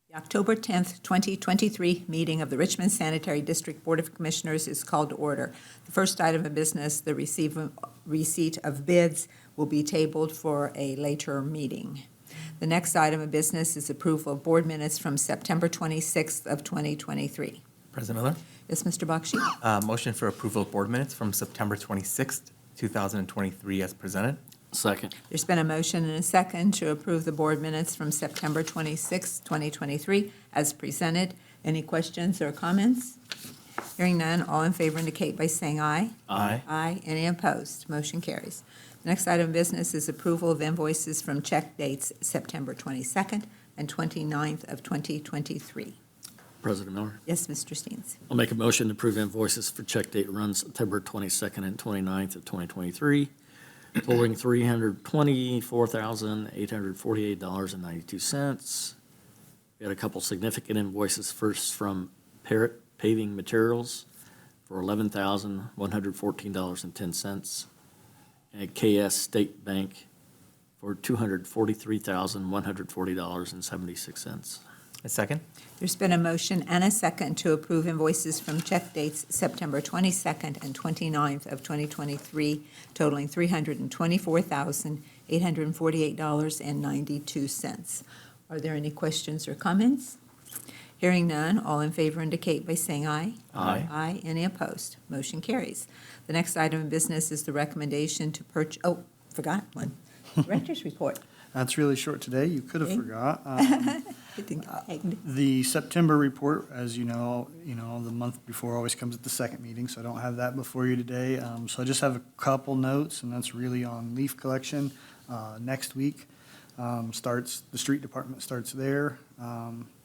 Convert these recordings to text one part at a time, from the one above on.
The October 10th, 2023 meeting of the Richmond Sanitary District Board of Commissioners is called to order. The first item of business, the receipt of bids, will be tabled for a later meeting. The next item of business is approval of board minutes from September 26th of 2023. President Miller, Yes, Mr. Bakshi? motion for approval of board minutes from September 26th, 2023 as presented. Second. There's been a motion and a second to approve the board minutes from September 26th, 2023 as presented. Any questions or comments? Hearing none, all in favor indicate by saying aye. Aye. Aye. Any opposed? Motion carries. The next item of business is approval of invoices from check dates September 22nd and 29th of 2023. President Miller, Yes, Mr. Steens. I'll make a motion to approve invoices for check date runs September 22nd and 29th of 2023, totaling $324,848.92. We had a couple significant invoices. First from Parrott Paving Materials for $11,114.10, and KS State Bank for $243,140.76. A second. There's been a motion and a second to approve invoices from check dates September 22nd and 29th of 2023 totaling $324,848.92. Are there any questions or comments? Hearing none, all in favor indicate by saying aye. Aye. Aye. Any opposed? Motion carries. The next item of business is the recommendation to purchase, forgot one. Director's report. That's really short today. You could have Okay. forgot. It didn't get tagged. The September report, as you know, the month before always comes at the second meeting, so I don't have that before you today. So I just have a couple notes, and that's really on leaf collection. Next week the street department starts their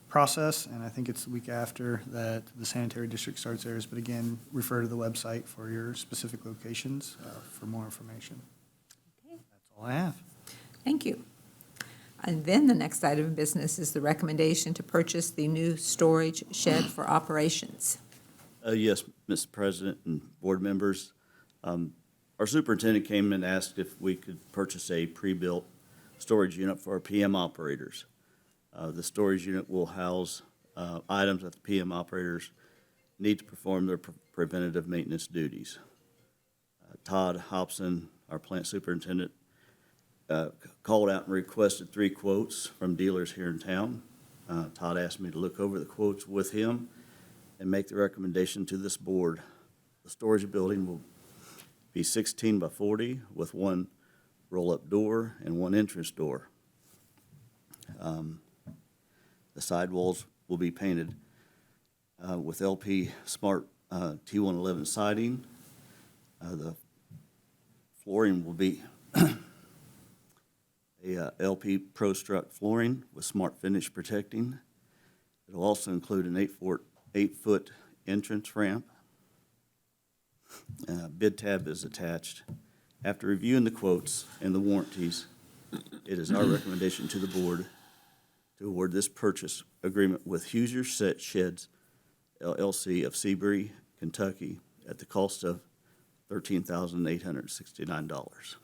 process, and I think it's the week after that the sanitary district starts theirs. But again, refer to the website for your specific locations for more information. Okay. That's all I have. Thank you. And then the next item of business is the recommendation to purchase the new storage shed for operations. Yes, Mr. President and board members. Our superintendent came and asked if we could purchase a pre-built storage unit for our PM operators. The storage unit will house items that the PM operators need to perform their preventative maintenance duties. Todd Hobson, our plant superintendent, called out and requested 3 quotes from dealers here in town. Todd asked me to look over the quotes with him and make the recommendation to this board. The storage building will be 16 by 40 with 1 roll-up door and 1 entrance door. The sidewalls will be painted with LP Smart T111 siding. The flooring will be a LP Pro Strut flooring with Smart Finish protecting. It'll also include an 8-foot entrance ramp. Bid tab is attached. After reviewing the quotes and the warranties, it is our recommendation to the board to award this purchase agreement with Hoosier Sheds LLC of Seabury, Kentucky at the cost of $13,869.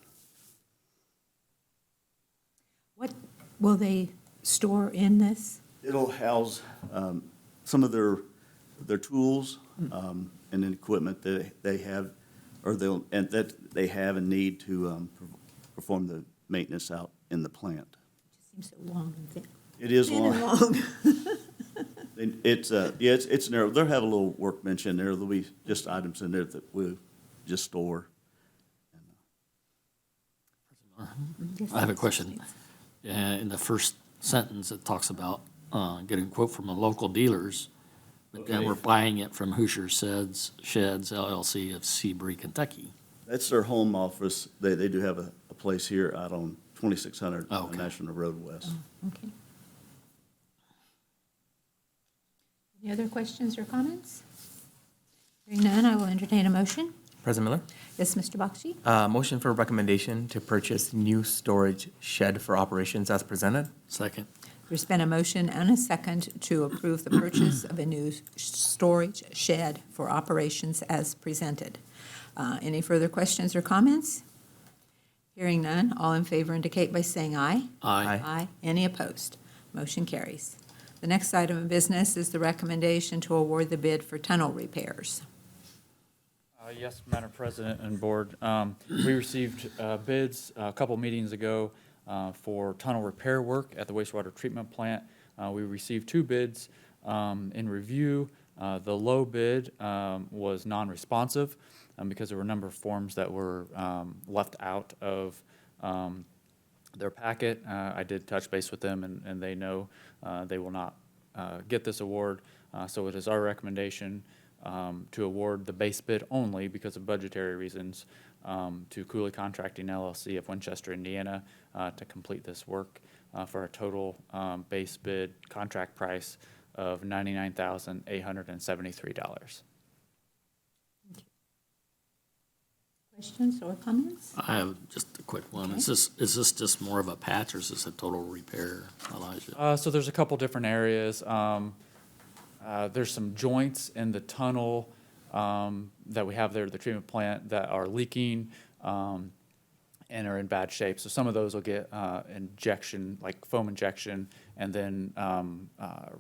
What will they store in this? It'll house some of their tools and then equipment that they have, that they have and need to perform the maintenance out in the plant. It just seems so long and thin. It is Thin and long. long. It's narrow. They'll have a little workbench in there. There'll be just items in there that we'll just store. Yes, I have a Mr. question. Steens. In the first sentence, it talks about getting a quote from the local dealers, but then Okay. we're buying it from Hoosier Sheds LLC of Seabury, Kentucky. That's their home office. They do have a place here out on 2600 Oh, okay. National Road West. Okay. Any other questions or comments? Hearing none, I will entertain a motion. President Miller, Yes, Mr. Bakshi? motion for recommendation to purchase new storage shed for operations as presented. Second. There's been a motion and a second to approve the purchase of a new storage shed for operations as presented. Any further questions or comments? Hearing none, all in favor indicate by saying aye. Aye. Aye. Any opposed? Motion carries. The next item of business is the recommendation to award the bid for tunnel repairs. Yes, Madam President and Board. We received bids a couple meetings ago for tunnel repair work at the wastewater treatment plant. We received 2 bids in review. The low bid was non-responsive because there were a number of forms that were left out of their packet. I did touch base with them, and they know they will not get this award. So it is our recommendation to award the base bid only because of budgetary reasons to Cooley Contracting LLC of Winchester, Indiana, to complete this work for a total base bid contract price of $99,873. Questions or comments? I have just a quick one. Okay. Is this just more of a patch, or is this a total repair, Elijah? So there's a couple different areas. There's some joints in the tunnel that we have there at the treatment plant that are leaking and are in bad shape. So some of those will get injection, like foam injection, and then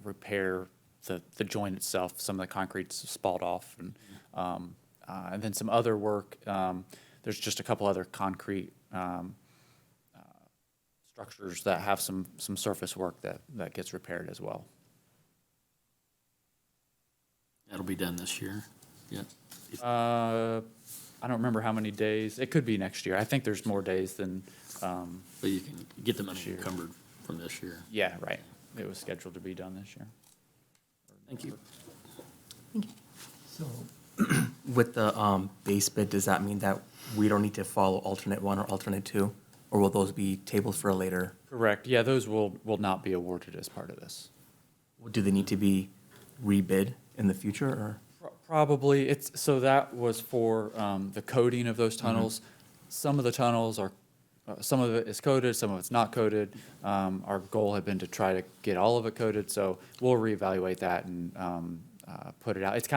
repair the joint itself. Some of the concrete's spalled off, and then some other work. There's just a couple other concrete structures that have some surface work that gets repaired as well. That'll be done this year? Yeah. I don't remember how many days. It could be next year. I think there's more days than, But you can get the money This year. encumbered from this year. yeah, right. It was scheduled to be done this year. Thank you. So with the base bid, does that mean that we don't need to follow alternate 1 or alternate 2? Or will those be tabled for a later? Correct. Yeah, those will not be awarded as part of this. Do they need to be rebid in the future, or? Probably. So that was for the coating of those tunnels. Some of the tunnels are, some of it is coated, some of it's not coated. Our goal had been to try to get all of it coated, so we'll reevaluate that and put it out. It's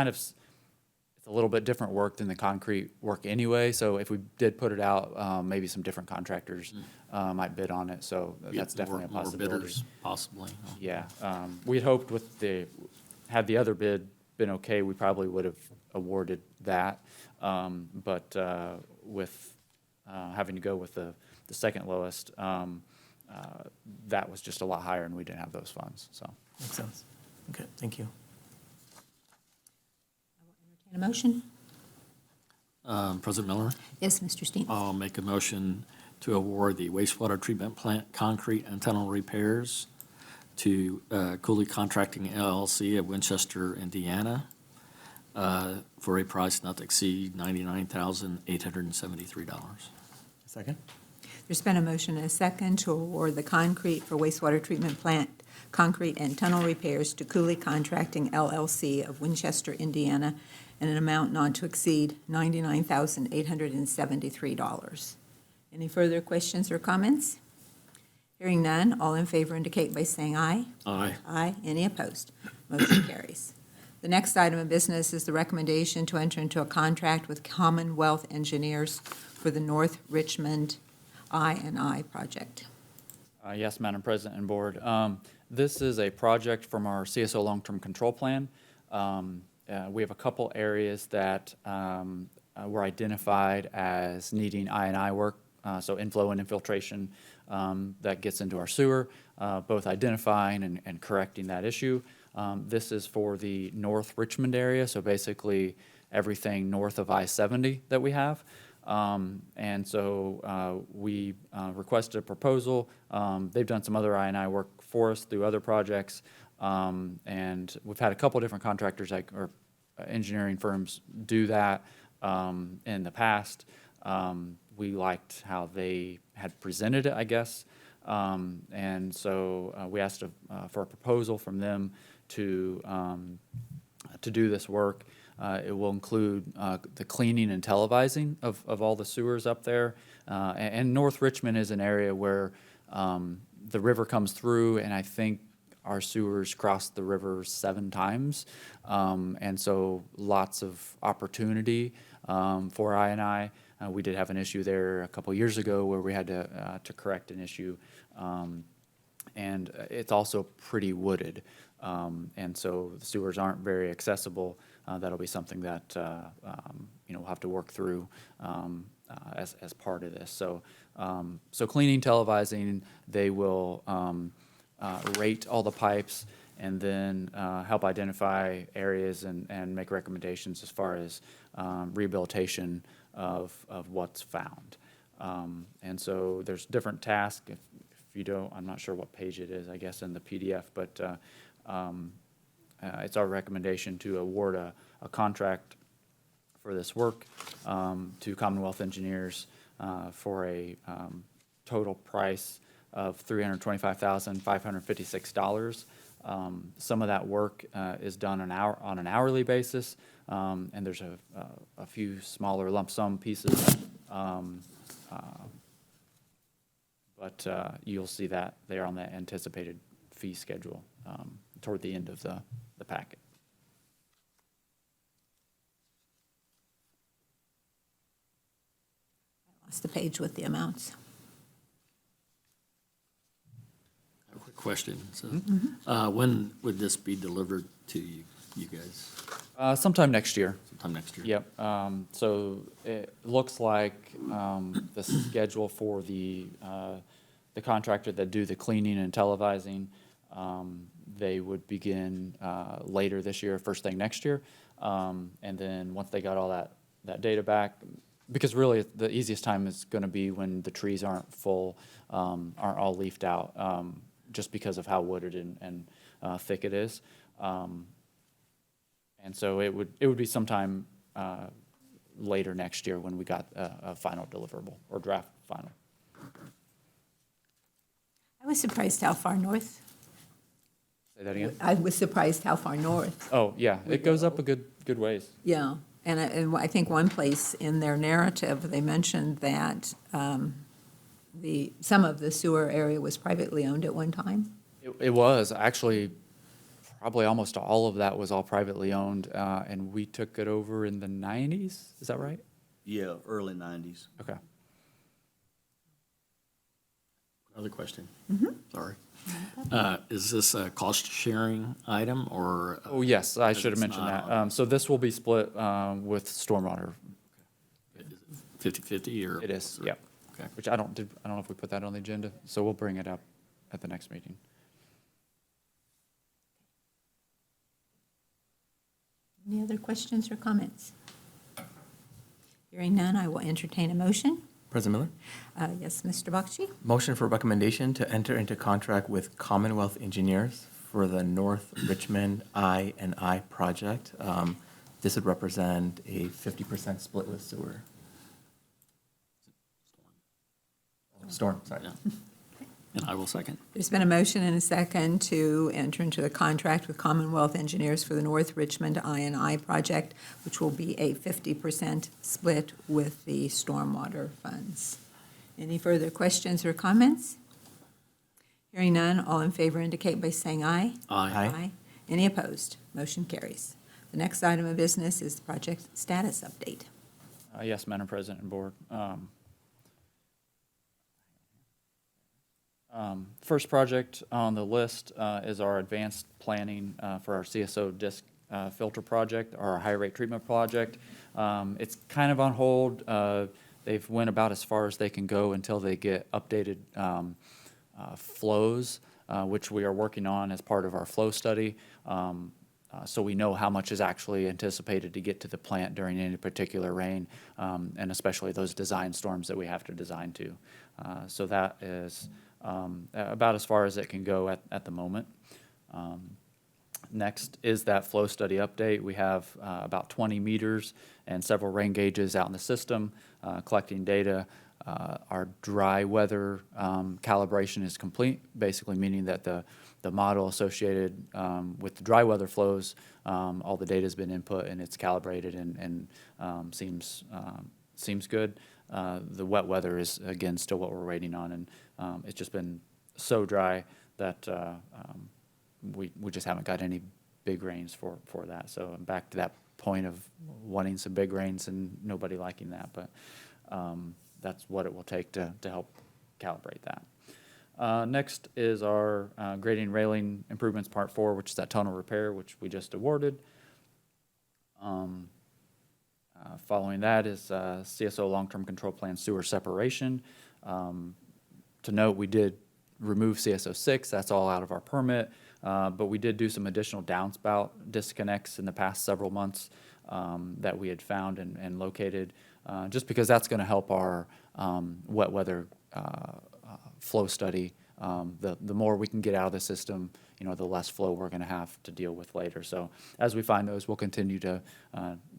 a little bit different work than the concrete work anyway, so if we did put it out, maybe some different contractors might bid on it, so that's Get definitely a more possibility. bidders, possibly. Yeah, we had hoped with had the other bid been okay, we probably would have awarded that. But with having to go with the second lowest, that was just a lot higher and we didn't have those funds, so. Makes sense. Okay, thank you. Entertain a motion? President Miller, Yes, Mr. Steen. I'll make a motion to award the wastewater treatment plant concrete and tunnel repairs to Cooley Contracting LLC of Winchester, Indiana, for a price not to exceed $99,873. Second? There's been a motion and a second to award the concrete for wastewater treatment plant concrete and tunnel repairs to Cooley Contracting LLC of Winchester, Indiana, in an amount not to exceed $99,873. Any further questions or comments? Hearing none, all in favor indicate by saying aye. Aye. Aye. Any opposed? Motion carries. The next item of business is the recommendation to enter into a contract with Commonwealth Engineers for the North Richmond I&I project. Yes, Madam President and Board. This is a project from our CSO long-term control plan. We have a couple areas that were identified as needing I&I work, so inflow and infiltration that gets into our sewer, both identifying and correcting that issue. This is for the North Richmond area, so basically everything north of I-70 that we have. And so we requested a proposal. They've done some other I&I work for us through other projects. And we've had a couple different contractors or engineering firms do that in the past. We liked how they had presented it, I guess. And so we asked for a proposal from them to do this work. It will include the cleaning and televising of all the sewers up there. And North Richmond is an area where the river comes through, and I think our sewers cross the river 7 times. And so lots of opportunity for I&I. We did have an issue there a couple years ago where we had to correct an issue. And it's also pretty wooded. And so the sewers aren't very accessible. That'll be something that, we'll have to work through as part of this. So, so cleaning, televising, they will rate all the pipes and then help identify areas and make recommendations as far as rehabilitation of what's found. And so there's different tasks. If you don't, I'm not sure what page it is, I guess, in the PDF, but it's our recommendation to award a contract for this work to Commonwealth Engineers for a total price of $325,556. Some of that work is done on an hourly basis, and there's a few smaller lump sum pieces. But you'll see that there on the anticipated fee schedule toward the end of the packet. Lost the page with the amounts. A quick question. So, when would this be delivered to you guys? Sometime next year. Sometime next year? Yep. So it looks like the schedule for the contractor that do the cleaning and televising, they would begin later this year, first thing next year. And then once they got all that data back, because really the easiest time is going to be when the trees aren't full, aren't all leafed out, just because of how wooded and thick it is. And so it would be sometime later next year when we got a final deliverable or draft final. I was surprised how far north. Say that again? I was surprised how far north. Oh, yeah, it goes up a good ways. Yeah, and I think one place in their narrative, they mentioned that some of the sewer area was privately owned at one time. It was, actually, probably almost all of that was all privately owned, and we took it over in the 90s, is that right? Yeah, early 90s. Okay. Another question. Sorry. Is this a cost-sharing item, or? Oh, yes, I should have It's mentioned not that. So this will be split with stormwater. 50/50, or? It is, yeah. Okay. Which I don't know if we put that on the agenda, so we'll bring it up at the next meeting. Any other questions or comments? Hearing none, I will entertain a motion. President Miller? Yes, Mr. Bakshi? Motion for recommendation to enter into contract with Commonwealth Engineers for the North Richmond I&I project. This would represent a 50% split with sewer. Storm, sorry. Yeah. And I will second. There's been a motion and a second to enter into a contract with Commonwealth Engineers for the North Richmond I&I project, which will be a 50% split with the stormwater funds. Any further questions or comments? Hearing none, all in favor indicate by saying aye. Aye. Any opposed? Motion carries. The next item of business is the project status update. Yes, Madam President and Board. First project on the list is our advanced planning for our CSO disc filter project, our high rate treatment project. It's kind of on hold. They've went about as far as they can go until they get updated flows, which we are working on as part of our flow study. So we know how much is actually anticipated to get to the plant during any particular rain, and especially those design storms that we have to design to. So that is about as far as it can go at the moment. Next is that flow study update. We have about 20 meters and several rain gauges out in the system collecting data. Our dry weather calibration is complete, basically meaning that the model associated with the dry weather flows, all the data has been input and it's calibrated and seems good. The wet weather is, again, still what we're waiting on, and it's just been so dry that we just haven't got any big rains for that. So I'm back to that point of wanting some big rains and nobody liking that, but that's what it will take to help calibrate that. Next is our grading railing improvements part 4, which is that tunnel repair, which we just awarded. Following that is CSO long-term control plan sewer separation. To note, we did remove CSO 6, that's all out of our permit, but we did do some additional downspout disconnects in the past several months that we had found and located, just because that's going to help our wet weather flow study. The more we can get out of the system, the less flow we're going to have to deal with later. So as we find those, we'll continue to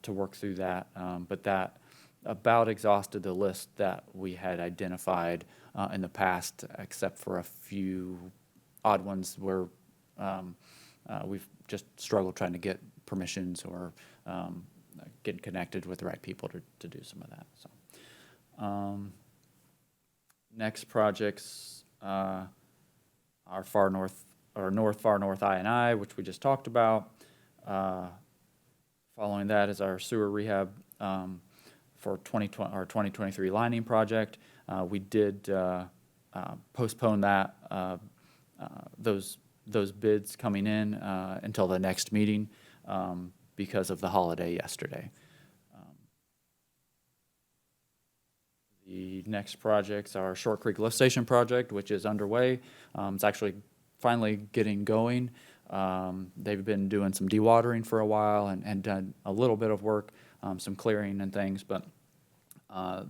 work through that. But that about exhausted the list that we had identified in the past, except for a few odd ones where we've just struggled trying to get permissions or getting connected with the right people to do some of that. So next projects are far north I&I, which we just talked about. Following that is our sewer rehab for 2023 lining project. We did postpone that those bids coming in until the next meeting because of the holiday yesterday. The next projects are Short Creek Lift Station project, which is underway. It's actually finally getting going. They've been doing some dewatering for a while and done a little bit of work, some clearing and things, but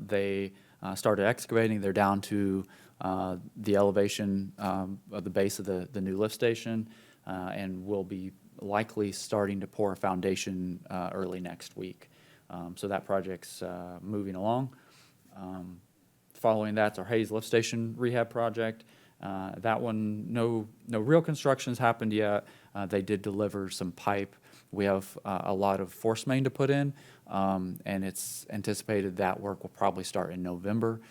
they started excavating. They're down to the elevation of the base of the new lift station, and will be likely starting to pour a foundation early next week. So that project's moving along. Following that's our Hayes Lift Station rehab project. That one, no real construction's happened yet. They did deliver some pipe. We have a lot of force main to put in, and it's anticipated that work will probably start in November.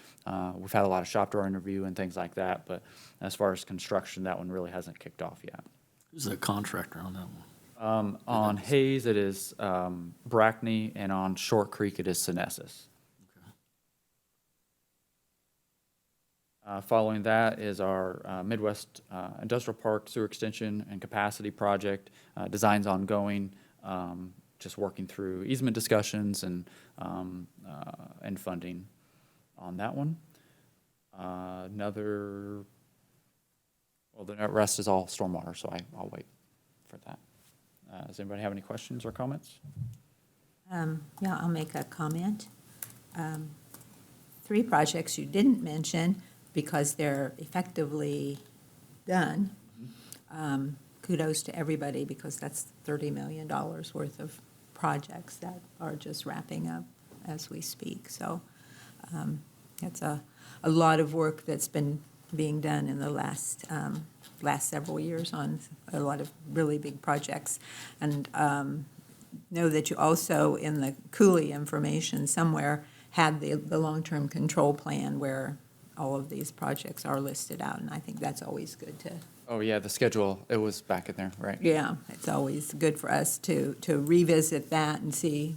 We've had a lot of shop door interview and things like that, but as far as construction, that one really hasn't kicked off yet. Who's the contractor on that one? On Hayes, it is Brackney, and on Short Creek, it is Senessus. Following that is our Midwest Industrial Park Sewer Extension and Capacity Project. Design's ongoing, just working through easement discussions and funding on that one. The rest is all stormwater, so I'll wait for that. Does anybody have any questions or comments? Yeah, I'll make a comment. 3 projects you didn't mention because they're effectively done. Kudos to everybody, because that's $30 million worth of projects that are just wrapping up as we speak. So it's a lot of work that's been being done in the last several years on a lot of really big projects. And know that you also, in the Cooley information somewhere, had the long-term control plan where all of these projects are listed out, and I think that's always good to. Oh, yeah, the schedule, it was back in there, right? Yeah, it's always good for us to revisit that and see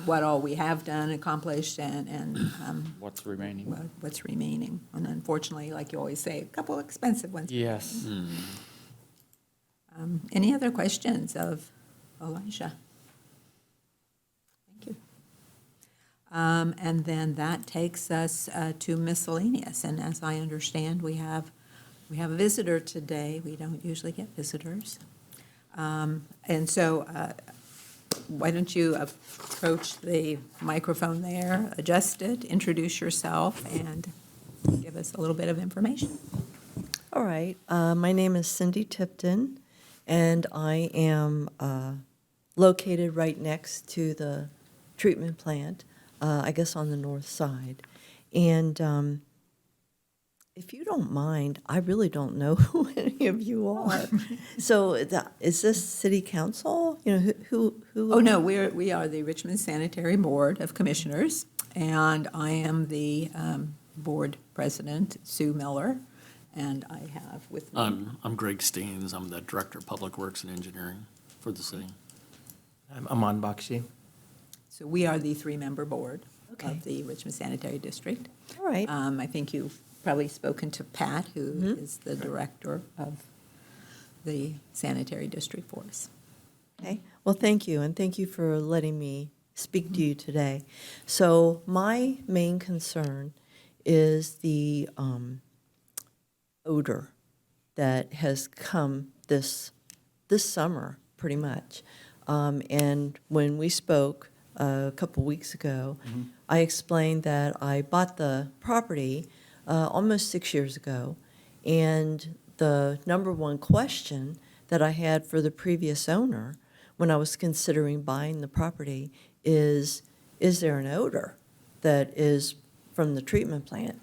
what all we have done, accomplished, and What's remaining? what's remaining. And unfortunately, like you always say, a couple expensive ones. Yes. Any other questions of Elijah? Thank you. And then that takes us to miscellaneous, and as I understand, we have a visitor today. We don't usually get visitors. And so why don't you approach the microphone there, adjust it, introduce yourself, and give us a little bit of information. All right. My name is Cindy Tipton, and I am located right next to the treatment plant, I guess on the north side. And if you don't mind, I really don't know who any of you are. So is this city council? You know, who? Oh, no, we are the Richmond Sanitary Board of Commissioners, and I am the board president, Sue Miller, and I have with me. I'm Greg Steens. I'm the Director of Public Works and Engineering for the city. I'm Aman Bakshi. So we are the 3-member board. Okay. of the Richmond Sanitary District. All right. I think you've probably spoken to Pat, who Mhm. is the director of the sanitary district for us. Okay, well, thank you, and thank you for letting me speak to you today. So my main concern is the odor that has come this summer, pretty much. And when we spoke a couple weeks ago, I explained that I bought the property almost 6 years ago, and the number one question that I had for the previous owner when I was considering buying the property is there an odor that is from the treatment plant?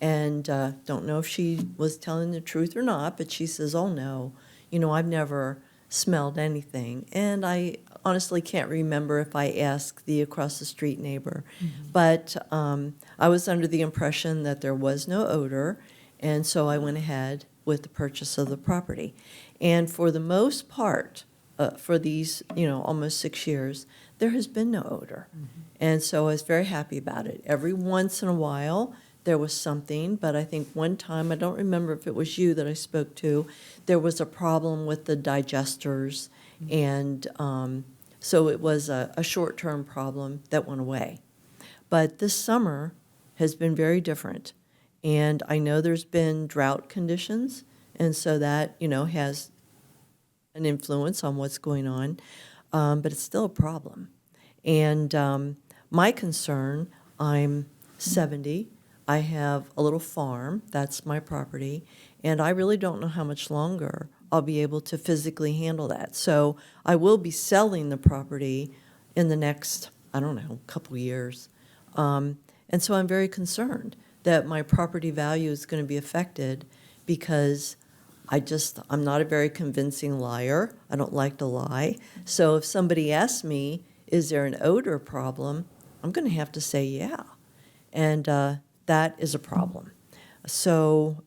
And don't know if she was telling the truth or not, but she says, oh, no, I've never smelled anything. And I honestly can't remember if I asked the across-the-street neighbor. But I was under the impression that there was no odor, and so I went ahead with the purchase of the property. And for the most part, for these, almost 6 years, there has been no odor. And so I was very happy about it. Every once in a while, there was something, but I think one time, I don't remember if it was you that I spoke to, there was a problem with the digesters, and so it was a short-term problem that went away. But this summer has been very different, and I know there's been drought conditions, and so that, has an influence on what's going on, but it's still a problem. And my concern, I'm 70, I have a little farm, that's my property, and I really don't know how much longer I'll be able to physically handle that. So I will be selling the property in the next, I don't know, couple years. And so I'm very concerned that my property value is going to be affected because I'm not a very convincing liar. I don't like to lie. So if somebody asks me, is there an odor problem, I'm going to have to say yeah. And that is a problem. So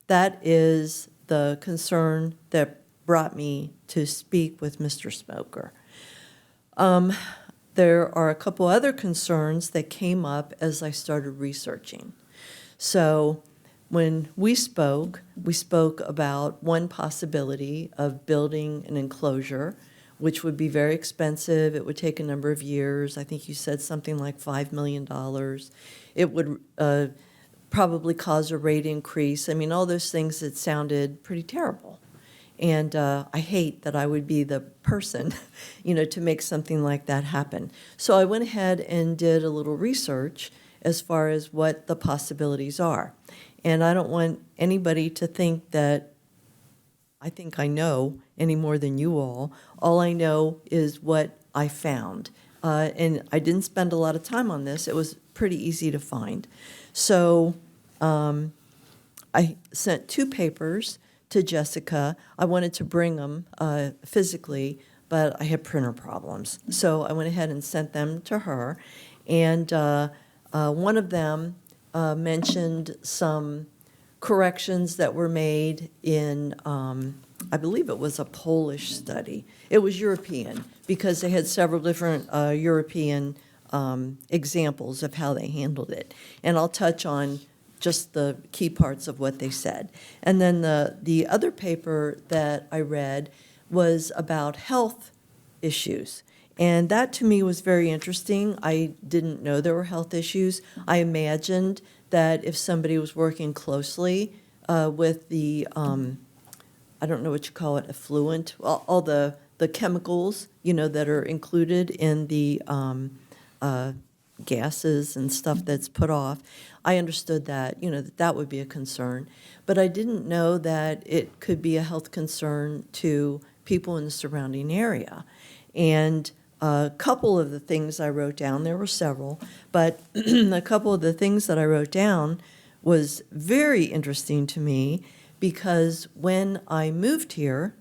that is the concern that brought me to speak with Mr. Smoker. There are a couple other concerns that came up as I started researching. So when we spoke about one possibility of building an enclosure, which would be very expensive. It would take a number of years. I think you said something like $5 million. It would probably cause a rate increase. I mean, all those things that sounded pretty terrible. And I hate that I would be the person, to make something like that happen. So I went ahead and did a little research as far as what the possibilities are. And I don't want anybody to think that I think I know any more than you all. All I know is what I found. And I didn't spend a lot of time on this. It was pretty easy to find. So I sent 2 papers to Jessica. I wanted to bring them physically, but I had printer problems. So I went ahead and sent them to her. And one of them mentioned some corrections that were made in, I believe it was a Polish study. It was European, because they had several different European examples of how they handled it. And I'll touch on just the key parts of what they said. And then the other paper that I read was about health issues. And that to me was very interesting. I didn't know there were health issues. I imagined that if somebody was working closely with the, I don't know what you call it, effluent, all the chemicals, that are included in the gases and stuff that's put off, I understood that, that would be a concern. But I didn't know that it could be a health concern to people in the surrounding area. And a couple of the things I wrote down, there were several, but a couple of the things that I wrote down was very interesting to me because when I moved here,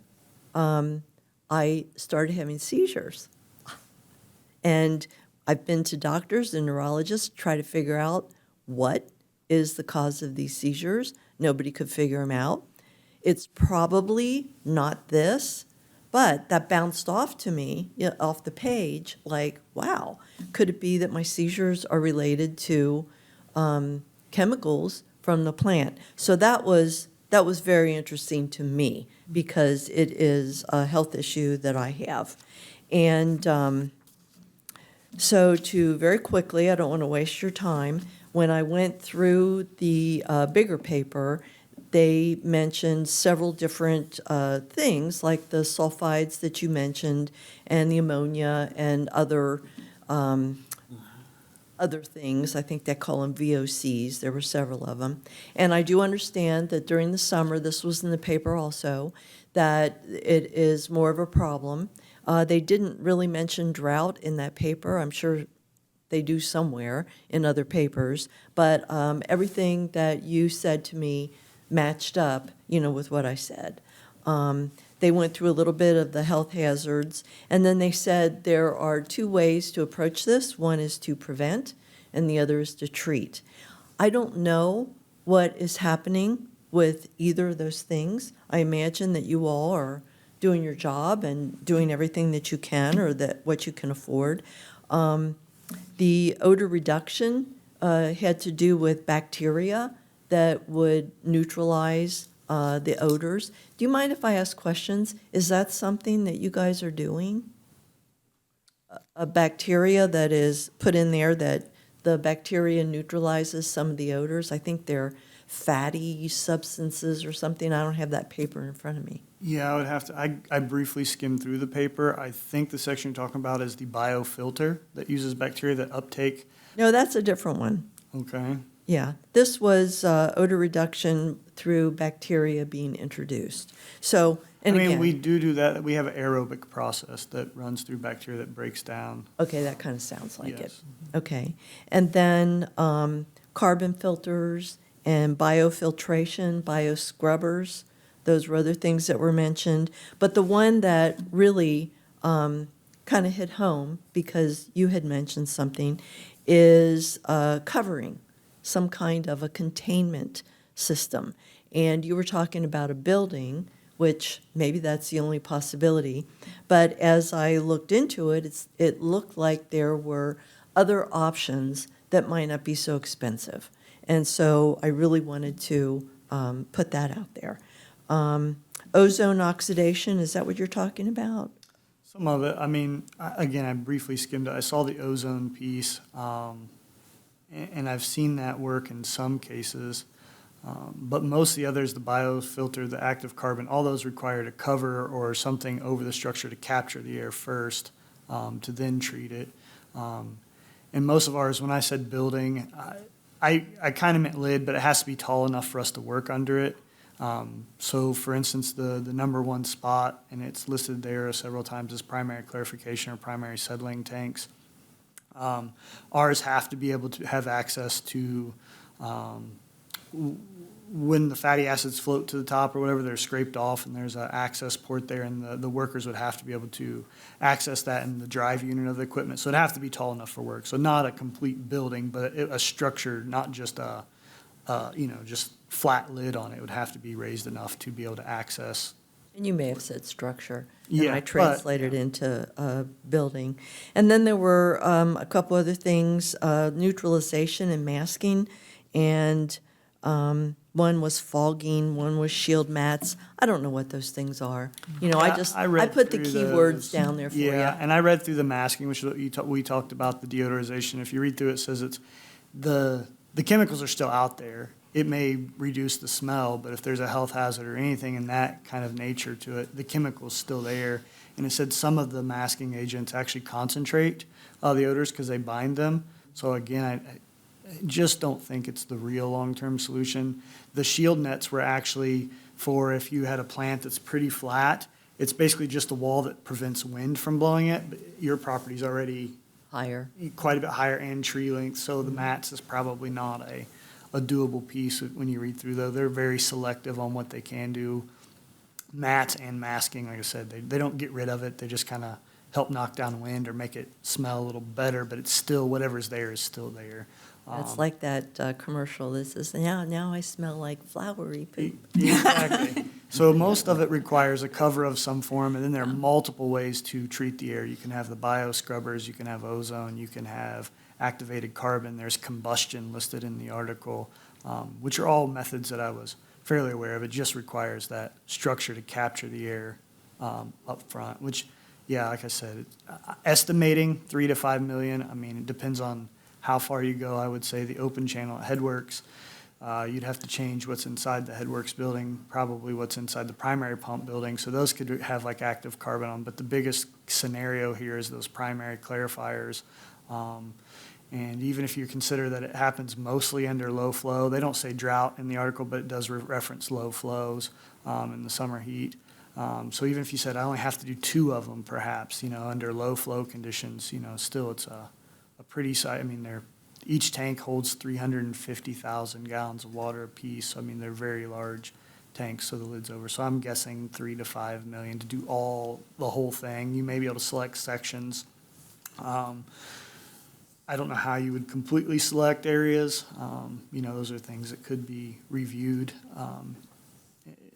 I started having seizures. And I've been to doctors and neurologists to try to figure out what is the cause of these seizures. Nobody could figure them out. It's probably not this, But that bounced off to me, off the page, like, wow, could it be that my seizures are related to chemicals from the plant? So that was very interesting to me because it is a health issue that I have. And so to very quickly, I don't want to waste your time, when I went through the bigger paper, they mentioned several different things, like the sulfides that you mentioned, and the ammonia, and other things. I think they call them VOCs. There were several of them. And I do understand that during the summer, this was in the paper also, that it is more of a problem. They didn't really mention drought in that paper. I'm sure they do somewhere in other papers. But everything that you said to me matched up, with what I said. They went through a little bit of the health hazards, and then they said there are two ways to approach this. One is to prevent, and the other is to treat. I don't know what is happening with either of those things. I imagine that you all are doing your job and doing everything that you can, or that what you can afford. The odor reduction had to do with bacteria that would neutralize the odors. Do you mind if I ask questions? Is that something that you guys are doing? A bacteria that is put in there that the bacteria neutralizes some of the odors? I think they're fatty substances or something. I don't have that paper in front of me. Yeah, I would have to, I briefly skimmed through the paper. I think the section you're talking about is the biofilter that uses bacteria that uptake. No, that's a different one. Okay. Yeah, this was odor reduction through bacteria being introduced. So, and I mean, again, we do that. We have an aerobic process that runs through bacteria that breaks down. okay, that kind of sounds like it. Yes. Okay, and then carbon filters and biofiltration, bioscrubbers, those were other things that were mentioned. But the one that really kind of hit home, because you had mentioned something, is covering, some kind of a containment system. And you were talking about a building, which maybe that's the only possibility. But as I looked into it, it looked like there were other options that might not be so expensive. And so I really wanted to put that out there. Ozone oxidation, is that what you're talking about? Some of it, I mean, again, I briefly skimmed it. I saw the ozone piece, and I've seen that work in some cases. But most of the others, the biofilter, the active carbon, all those required a cover or something over the structure to capture the air first, to then treat it. And most of ours, when I said building, I kind of meant lid, but it has to be tall enough for us to work under it. So for instance, the number one spot, and it's listed there several times as primary clarification or primary settling tanks. Ours have to be able to have access to, when the fatty acids float to the top or whatever, they're scraped off and there's an access port there, and the workers would have to be able to access that in the drive unit of the equipment. So it'd have to be tall enough for work. So not a complete building, but a structure, not just just flat lid on it. It would have to be raised enough to be able to access. And you may have said structure. Yeah, And I but- translated into building. And then there were a couple other things, neutralization and masking. And one was fogging, one was shield mats. I don't know what those things are. I read put the through keywords those. down there for you. Yeah, and I read through the masking, which is what we talked about, the deodorization. If you read through it, it says it's the chemicals are still out there. It may reduce the smell, but if there's a health hazard or anything in that kind of nature to it, the chemical's still there. And it said some of the masking agents actually concentrate the odors because they bind them. So again, I just don't think it's the real long-term solution. The shield nets were actually for if you had a plant that's pretty flat, it's basically just a wall that prevents wind from blowing it, but your property's already Higher. quite a bit higher and tree length, so the mats is probably not a doable piece when you read through, though. They're very selective on what they can do. Mats and masking, like I said, they don't get rid of it. They just kind of help knock down wind or make it smell a little better, but it's still, whatever's there is still there. It's like that commercial, this is, now I smell like flowery poop. Exactly. So most of it requires a cover of some form, and then there are multiple ways to treat the air. You can have the bioscrubbers, you can have ozone, you can have activated carbon. There's combustion listed in the article, which are all methods that I was fairly aware of. It just requires that structure to capture the air up front, which, yeah, like I said, estimating 3 to 5 million. I mean, it depends on how far you go. I would say the open channel at Headworks, you'd have to change what's inside the Headworks building, probably what's inside the primary pump building. So those could have like active carbon on, but the biggest scenario here is those primary clarifiers. And even if you consider that it happens mostly under low flow, they don't say drought in the article, but it does reference low flows in the summer heat. So even if you said, I only have to do 2 of them perhaps, under low flow conditions, still it's a pretty size. I mean, each tank holds 350,000 gallons of water apiece. So, I mean, they're very large tanks, so the lid's over. So I'm guessing 3 to 5 million to do the whole thing. You may be able to select sections. I don't know how you would completely select areas. Those are things that could be reviewed.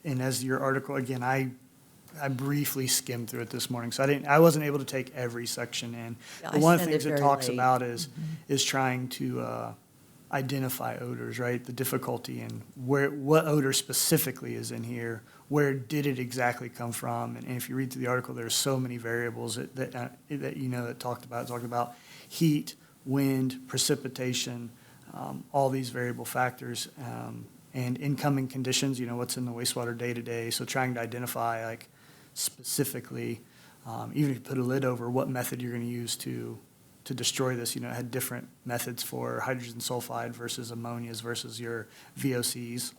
And as your article, again, I briefly skimmed through it this morning, so I wasn't able to take every section in. Yeah, But I one of the sent things it it very talks late. about is trying to identify odors, right? The difficulty in what odor specifically is in here, where did it exactly come from? And if you read through the article, there's so many variables that talked about heat, wind, precipitation, all these variable factors, and incoming conditions, what's in the wastewater day-to-day. So trying to identify, like, specifically, even if you put a lid over, what method you're going to use to destroy this. It had different methods for hydrogen sulfide versus ammonias versus your VOCs.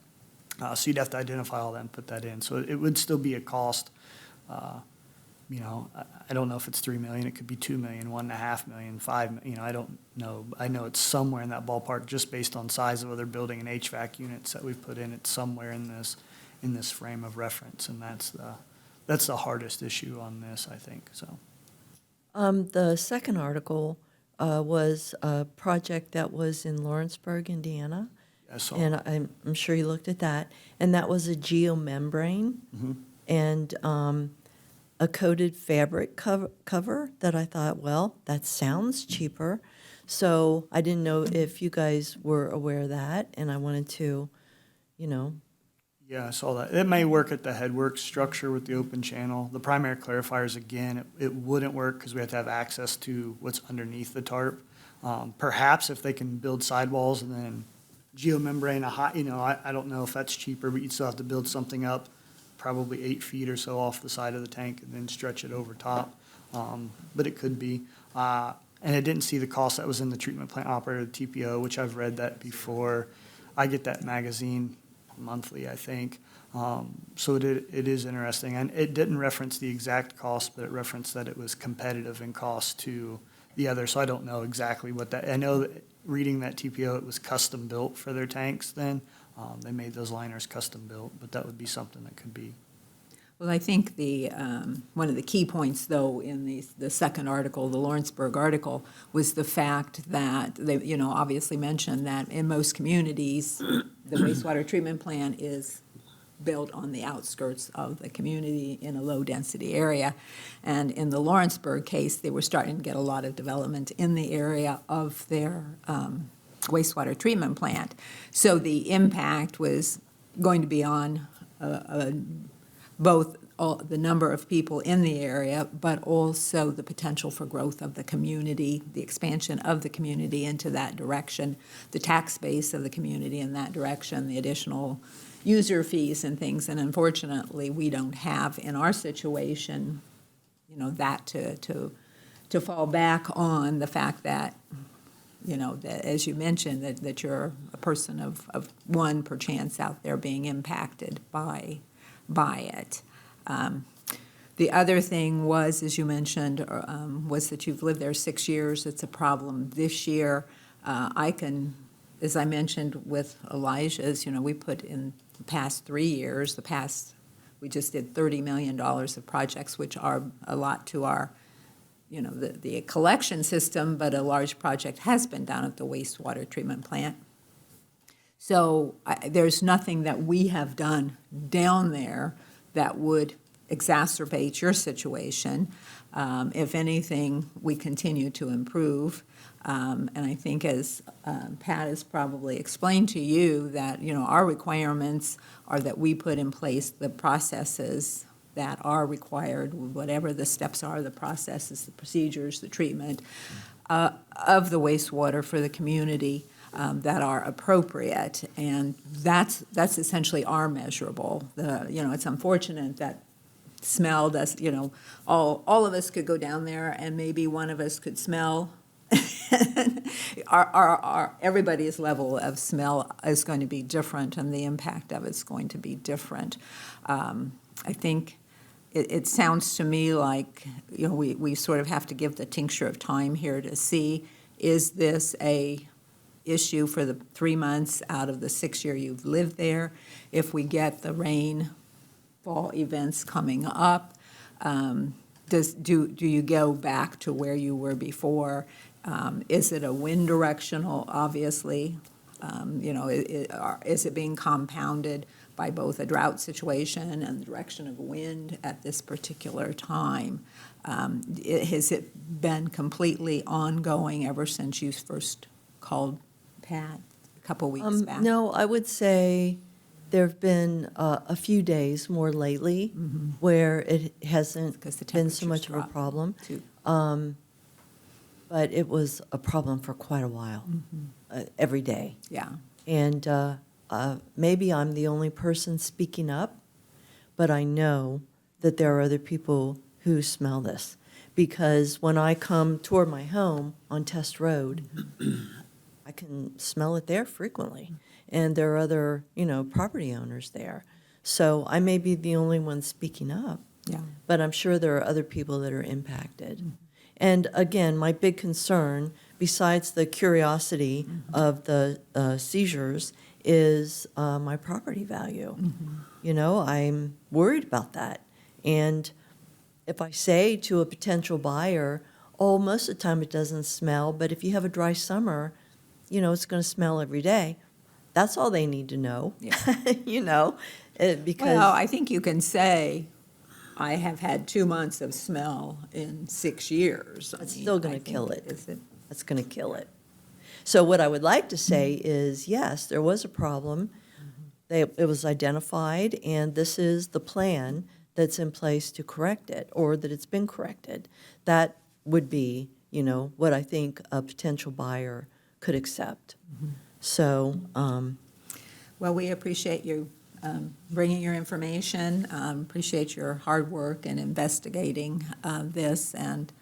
So you'd have to identify all that and put that in. So it would still be a cost. I don't know if it's 3 million, it could be 2 million, 1.5 million, 5 million, I don't know. I know it's somewhere in that ballpark just based on size of other building and HVAC units that we've put in. It's somewhere in this frame of reference, and that's the hardest issue on this, I think, so. The second article was a project that was in Lawrenceburg, Indiana. I saw. And I'm sure you looked at that. And that was a geomembrane and a coated fabric cover that I thought, well, that sounds cheaper. So I didn't know if you guys were aware of that, and I wanted to, Yeah, I saw that. It may work at the Headworks structure with the open channel. The primary clarifiers, again, it wouldn't work because we have to have access to what's underneath the tarp. Perhaps if they can build sidewalls and then geomembrane, I don't know if that's cheaper, but you'd still have to build something up probably 8 feet or so off the side of the tank and then stretch it over top. But it could be. And I didn't see the cost that was in the treatment plant operator, the TPO, which I've read that before. I get that magazine monthly, I think. So it is interesting. And it didn't reference the exact cost, but it referenced that it was competitive in cost to the other. So I don't know exactly what that, I know that reading that TPO, it was custom built for their tanks then. They made those liners custom built, but that would be something that could be. Well, I think one of the key points, though, in the second article, the Lawrenceburg article, was the fact that they, obviously mentioned that in most communities, the wastewater treatment plant is built on the outskirts of the community in a low-density area. And in the Lawrenceburg case, they were starting to get a lot of development in the area of their wastewater treatment plant. So the impact was going to be on both the number of people in the area, but also the potential for growth of the community, the expansion of the community into that direction, the tax base of the community in that direction, the additional user fees and things. And unfortunately, we don't have in our situation, that to fall back on the fact that, that, as you mentioned, that you're a person of one perchance out there being impacted by it. The other thing was, as you mentioned, was that you've lived there 6 years. It's a problem this year. As I mentioned with Elijah's, we put in the past 3 years, we just did $30 million of projects, which are a lot to our, the collection system, but a large project has been done at the wastewater treatment plant. So there's nothing that we have done down there that would exacerbate your situation. If anything, we continue to improve. And I think as Pat has probably explained to you, that, our requirements are that we put in place the processes that are required, whatever the steps are, the processes, the procedures, the treatment of the wastewater for the community that are appropriate. And that's essentially our measurable. It's unfortunate that smell does, all of us could go down there and maybe one of us could smell. Everybody's level of smell is going to be different, and the impact of it's going to be different. I think it sounds to me like, we sort of have to give the tincture of time here to see, is this a issue for the 3 months out of the 6 year you've lived there? If we get the rainfall events coming up, do you go back to where you were before? Is it a wind directional, obviously? Is it being compounded by both a drought situation and the direction of wind at this particular time? Has it been completely ongoing ever since you first called Pat a couple weeks back? No, I would say there have been a few days more lately where it hasn't 'Cause the been so temperatures much of a dropped, problem. too. But it was a problem for quite a while, every day. Yeah. And maybe I'm the only person speaking up, but I know that there are other people who smell this. Because when I come toward my home on Test Road, I can smell it there frequently. And there are other, property owners there. So I may be the only one speaking up, Yeah. but I'm sure there are other people that are impacted. And again, my big concern, besides the curiosity of the seizures, is my property value. I'm worried about that. And if I say to a potential buyer, oh, most of the time it doesn't smell, but if you have a dry summer, it's going to smell every day. That's all they need to know, Yeah. because. Well, I think you can say, I have had 2 months of smell in 6 years. It's still gonna kill it. Is it? That's going to kill it. So what I would like to say is, yes, there was a problem. It was identified, and this is the plan that's in place to correct it, or that it's been corrected. That would be, what I think a potential buyer could accept. So, Well, we appreciate you bringing your information, appreciate your hard work in investigating this, and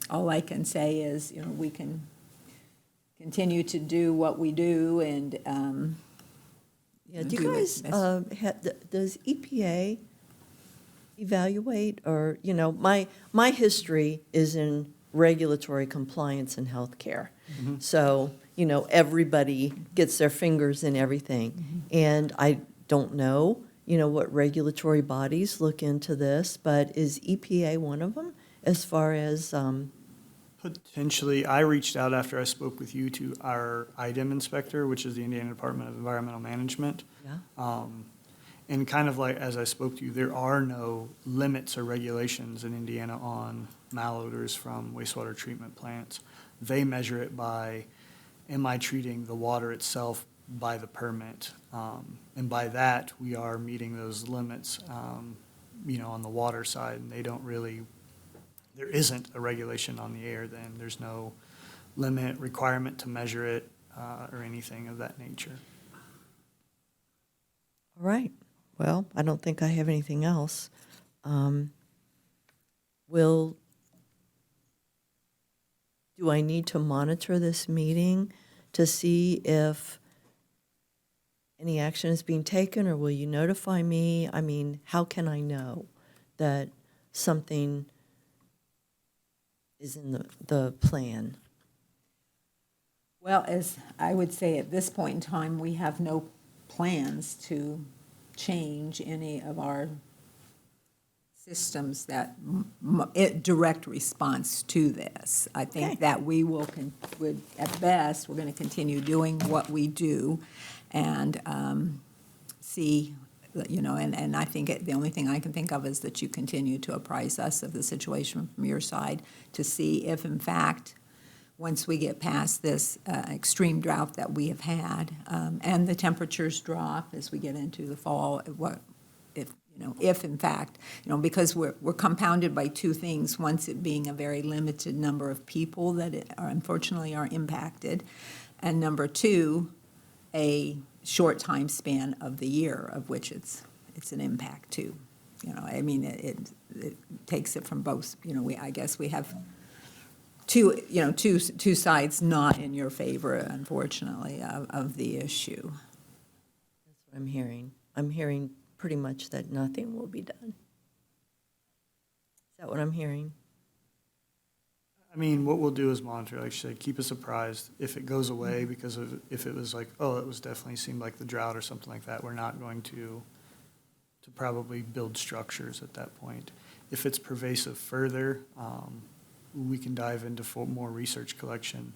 all I can say is, we can continue to do what we do, and yeah, do do you what's guys, does EPA evaluate, or, my history is in regulatory compliance in healthcare. So, everybody gets their fingers in everything. And I don't know, what regulatory bodies look into this, but is EPA one of them as far as, Potentially, I reached out after I spoke with you to our IDEM inspector, which is the Indiana Department of Environmental Management. yeah? And kind of like, as I spoke to you, there are no limits or regulations in Indiana on malodors from wastewater treatment plants. They measure it by, am I treating the water itself by the permit? And by that, we are meeting those limits, on the water side, and they don't really, there isn't a regulation on the air then. There's no limit, requirement to measure it, or anything of that nature. All right. Well, I don't think I have anything else. Do I need to monitor this meeting to see if any action is being taken, or will you notify me? I mean, how can I know that something is in the plan? well, as I would say at this point in time, we have no plans to change any of our systems that direct response to this. I think Okay. that we would, at best, we're going to continue doing what we do and see, and I think the only thing I can think of is that you continue to apprise us of the situation from your side to see if, in fact, once we get past this extreme drought that we have had, and the temperatures drop as we get into the fall, if in fact, because we're compounded by two things, once it being a very limited number of people that unfortunately are impacted, and number two, a short time span of the year of which it's an impact too. It takes it from both, I guess we have two sides not in your favor, unfortunately, of the issue. That's what I'm hearing. I'm hearing pretty much that nothing will be done. Is that what I'm hearing? I mean, what we'll do is monitor, like you said, keep us apprised. If it goes away because of, if it was like, oh, it was definitely seemed like the drought or something like that, we're not going to probably build structures at that point. If it's pervasive further, we can dive into more research collection,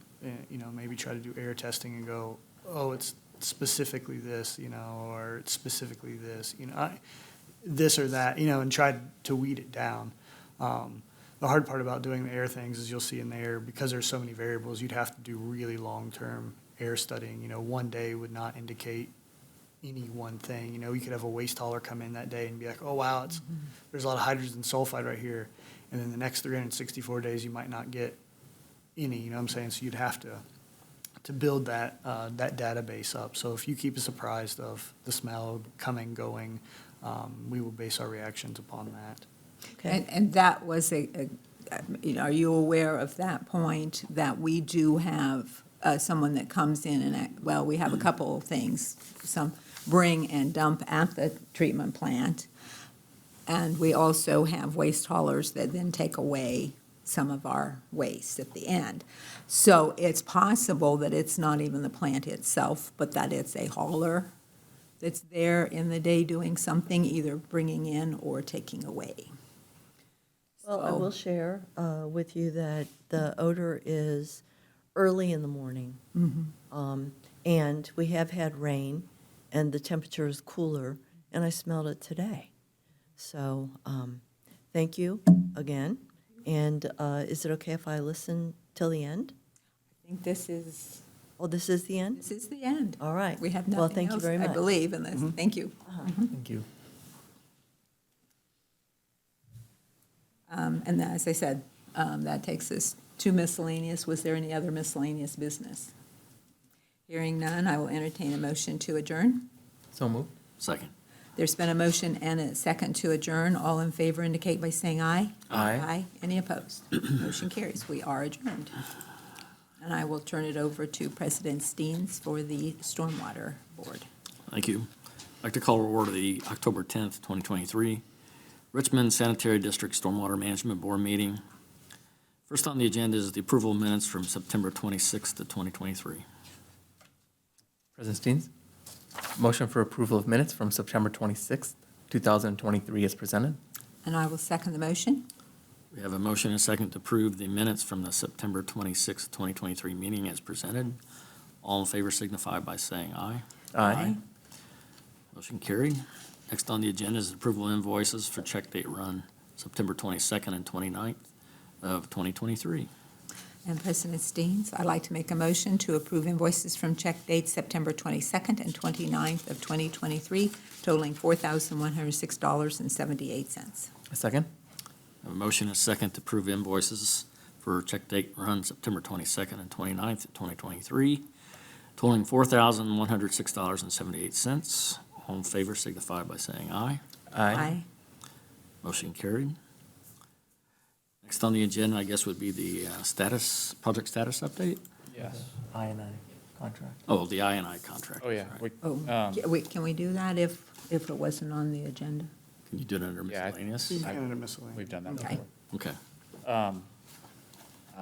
maybe try to do air testing and go, oh, it's specifically this, or it's specifically this, this or that, and try to weed it down. The hard part about doing the air things is you'll see in there, because there's so many variables, you'd have to do really long-term air studying. One day would not indicate any one thing. You could have a waste hauler come in that day and be like, oh, wow, there's a lot of hydrogen sulfide right here. And then the next 364 days, you might not get any, you know what I'm saying? So you'd have to build that database up. So if you keep us apprised of the smell coming, going, we will base our reactions upon that. Okay. And that was are you aware of that point, that we do have someone that comes in and, we have a couple of things, some bring and dump at the treatment plant, and we also have waste haulers that then take away some of our waste at the end. So it's possible that it's not even the plant itself, but that it's a hauler that's there in the day doing something, either bringing in or taking away. Well, I will share with you that the odor is early in the morning. And we have had rain, and the temperature is cooler, and I smelled it today. So thank you again. And is it okay if I listen till the end? I think this is The end? This is the end. All right. We have Well, nothing thank you else, very I much. believe, in this. Thank you. Thank you. And then, as I said, that takes us to miscellaneous. Was there any other miscellaneous business? Hearing none, I will entertain a motion to adjourn. So moved. Second. There's been a motion and a second to adjourn. All in favor indicate by saying aye. Aye. Aye. Any opposed? Motion carries. We are adjourned. And I will turn it over to President Steens for the Stormwater Board. Thank you. I'd like to call to order the October 10th, 2023 Richmond Sanitary District Stormwater Management Board meeting. First on the agenda is the approval of minutes from September 26th to 2023. President Steens, motion for approval of minutes from September 26th, 2023 is presented. And I will second the motion. We have a motion and a second to approve the minutes from the September 26th, 2023 meeting as presented. All in favor signify by saying aye. Aye. Motion carried. Next on the agenda is approval of invoices for check date run September 22nd and 29th of 2023. And President Steens, I'd like to make a motion to approve invoices from check dates September 22nd and 29th of 2023 totaling $4,106.78. A second? I have a motion and a second to approve invoices for check date run September 22nd and 29th of 2023 totaling $4,106.78. All in favor signify by saying aye. Aye. Motion carried. Next on the agenda, I guess, would be the project status update? Yes. I&I contract. Oh, the I&I contract. Oh, yeah. Right. Can we do that if it wasn't on the agenda? Can you do it under Yeah, miscellaneous? Kind of miscellaneous. We've done that Okay. before. Okay.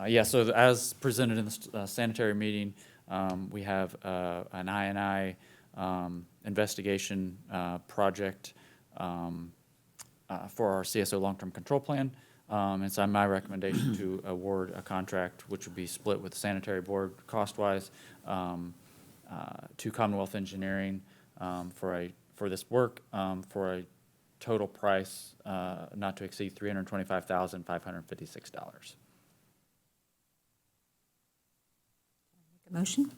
Yeah, so as presented in the sanitary meeting, we have an I&I investigation project for our CSO long-term control plan. And so my recommendation to award a contract, which would be split with the sanitary board cost-wise, to Commonwealth Engineering for this work for a total price not to exceed $325,556. A motion?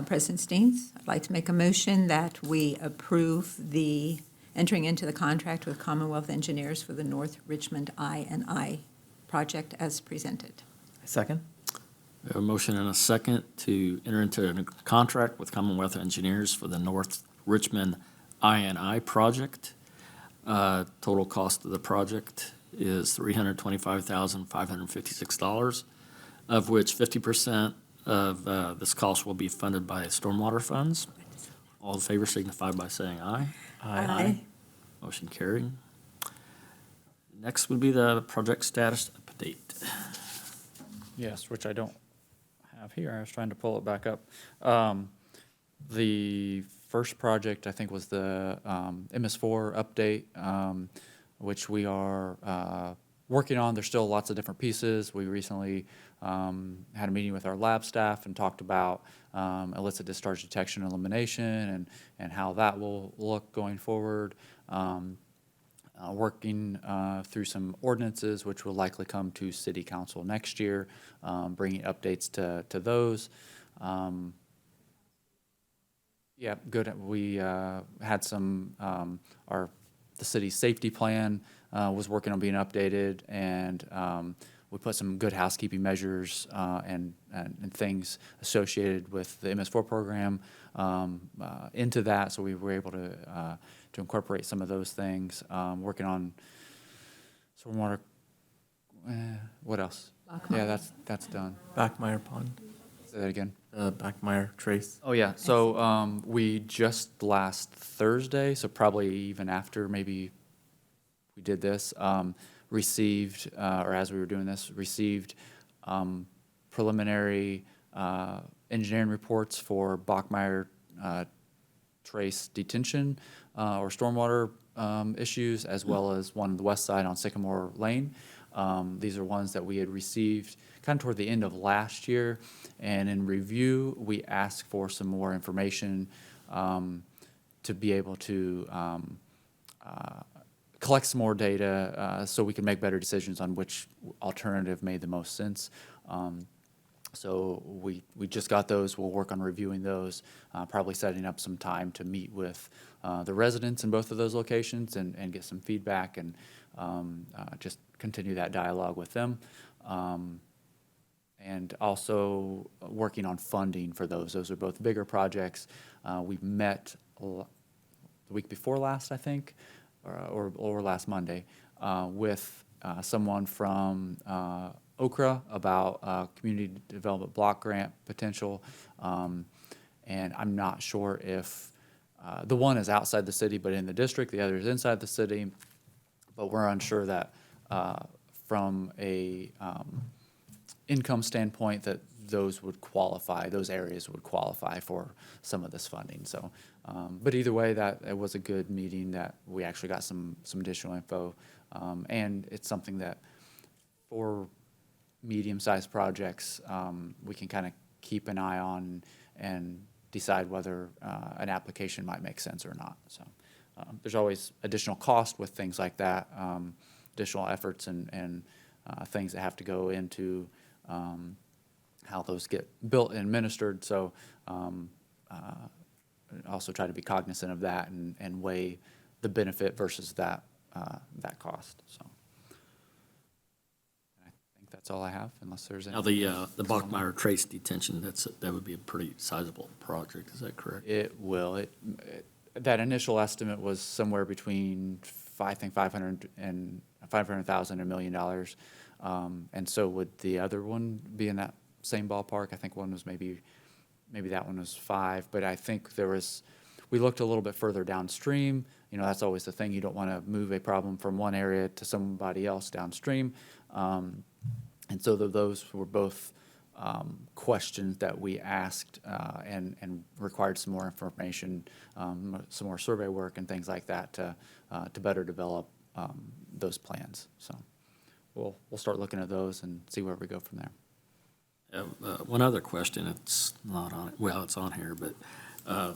President Steens, I'd like to make a motion that we approve the entering into the contract with Commonwealth Engineers for the North Richmond I&I project as presented. Second? We have a motion and a second to enter into a contract with Commonwealth Engineers for the North Richmond I&I project. Total cost of the project is $325,556, of which 50% of this cost will be funded by stormwater funds. All in favor signify by saying aye. Aye. Motion carried. Next would be the project status update. Yes, which I don't have here. I was trying to pull it back up. The first project, I think, was the MS4 update, which we are working on. There's still lots of different pieces. We recently had a meeting with our lab staff and talked about illicit discharge detection and elimination and how that will look going forward. Working through some ordinances, which will likely come to City Council next year, bringing updates to those. Yeah, good. We had some, the city's safety plan was working on being updated, and we put some good housekeeping measures and things associated with the MS4 program into that, so we were able to incorporate some of those things. Working on stormwater. What else? Yeah, that's done. Backmeyer Pond, Say that again. Backmeyer Trace. Oh, yeah. So we just last Thursday, so probably even after maybe we did this, received, or as we were doing this, received preliminary engineering reports for Bachmeyer Trace detention or stormwater issues, as well as one on the west side on Sycamore Lane. These are ones that we had received kind of toward the end of last year, and in review, we asked for some more information to be able to collect some more data so we can make better decisions on which alternative made the most sense. So we just got those. We'll work on reviewing those, probably setting up some time to meet with the residents in both of those locations and get some feedback and just continue that dialogue with them. And also working on funding for those. Those are both bigger projects. We met the week before last, I think, or last Monday, with someone from Okra about community development block grant potential. And I'm not sure if the one is outside the city but in the district, the other is inside the city. But we're unsure that from a income standpoint that those would qualify, those areas would qualify for some of this funding. So, but either way, that it was a good meeting that we actually got some additional info. And it's something that for medium-sized projects, we can kind of keep an eye on and decide whether an application might make sense or not. So there's always additional cost with things like that, additional efforts and things that have to go into how those get built and administered. So also try to be cognizant of that and weigh the benefit versus that cost. So I think that's all I have, unless there's any. Now, the Bachmeyer Trace detention, that would be a pretty sizable project, is that correct? It will. That initial estimate was somewhere between, I think, $500,000 and $1 million. And so would the other one be in that same ballpark? I think one was maybe that one was 5, but I think we looked a little bit further downstream. You know, that's always the thing. You don't want to move a problem from one area to somebody else downstream. And so those were both questions that we asked and required some more information, some more survey work and things like that to better develop those plans. So we'll start looking at those and see where we go from there. One other question, it's not on, well, it's on here, but,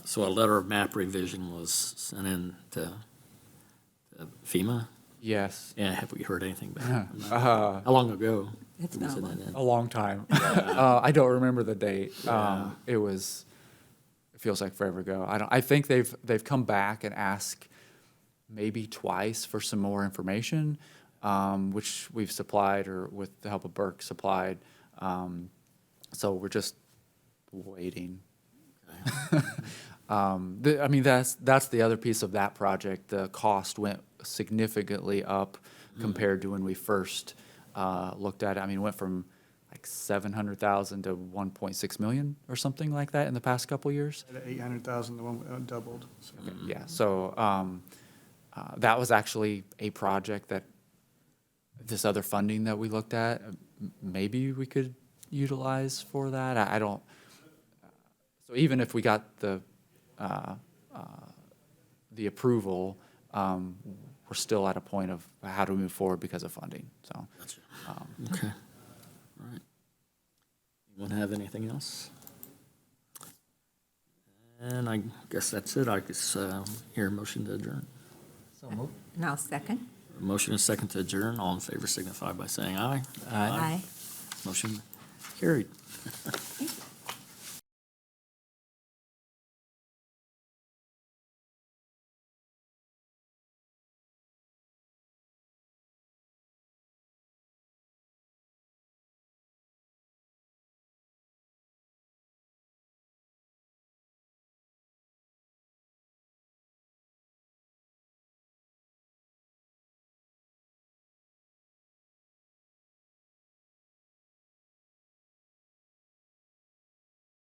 so a letter of map revision was sent in to FEMA? Yes. Yeah, have we heard anything back? How long ago? It's did we not send long. that in? A long time. I don't remember the date. It feels like forever ago. I think they've come back and asked maybe twice for some more information, which we've supplied, or with the help of Burke supplied. So we're just waiting. I mean, that's the other piece of that project. The cost went significantly up compared to when we first looked at it. I mean, it went from like 700,000 to 1.6 million or something like that in the past couple years. 800,000, the one doubled. So. Yeah, so that was actually a project that this other funding that we looked at, maybe we could utilize for that. I don't, so even if we got the approval, we're still at a point of how to move forward because of funding, so. Gotcha. Okay, all right. Anyone have anything else? And I guess that's it. I guess hear a motion to adjourn. So moved. And I'll second. A motion and a second to adjourn. All in favor signify by saying aye. Aye. Motion carried. Thank you.